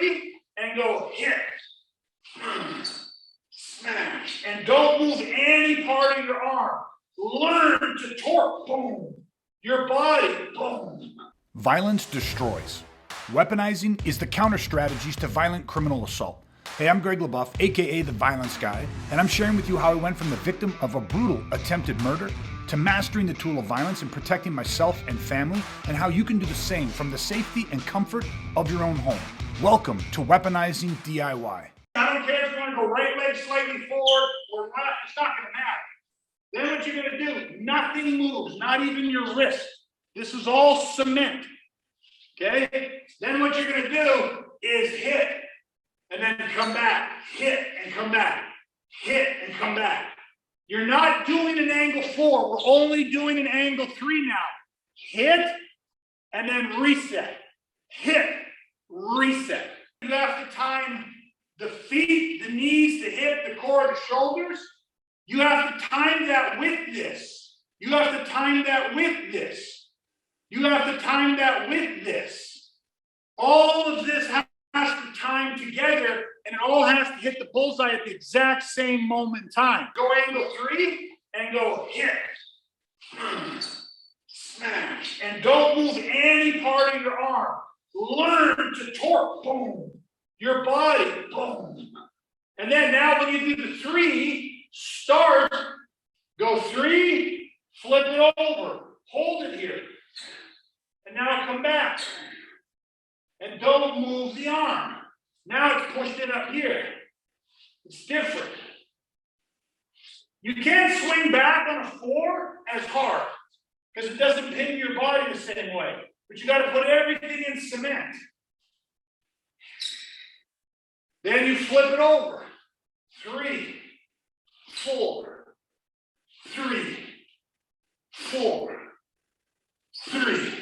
3 and go hit. Smash. And don't move any part of your arm. Learn to torque. Boom. Your body. Boom. Violence destroys. Weaponizing is the counter strategies to violent criminal assault. Hey, I'm Greg LaBeouf, aka The Violence Guy, and I'm sharing with you how I went from the victim of a brutal attempted murder to mastering the tool of violence and protecting myself and family, and how you can do the same from the safety and comfort of your own home. Welcome to Weaponizing DIY. I don't care if you want to go right leg slightly forward or not, it's not going to matter. Then what you're going to do, nothing moves, not even your wrist. This is all cement. Okay? Then what you're going to do is hit, and then come back, hit and come back, hit and come back. You're not doing an angle 4, we're only doing an angle 3 now. Hit, and then reset. Hit, reset. You have to time the feet, the knees, the hip, the core, the shoulders. You have to time that with this. You have to time that with this. You have to time that with this. All of this has to time together, and it all has to hit the bullseye at the exact same moment in time. Go angle 3 and go hit. Smash. And don't move any part of your arm. Learn to torque. Boom. Your body. Boom. And then now when you do the 3, start, go 3, flip it over, hold it here. And now come back. And don't move the arm. Now it's pushed in up here. It's different. You can't swing back on a 4 as hard because it doesn't pin your body the same way. But you got to put everything in cement. Then you flip it over. 3, 4, 3, 4, 3,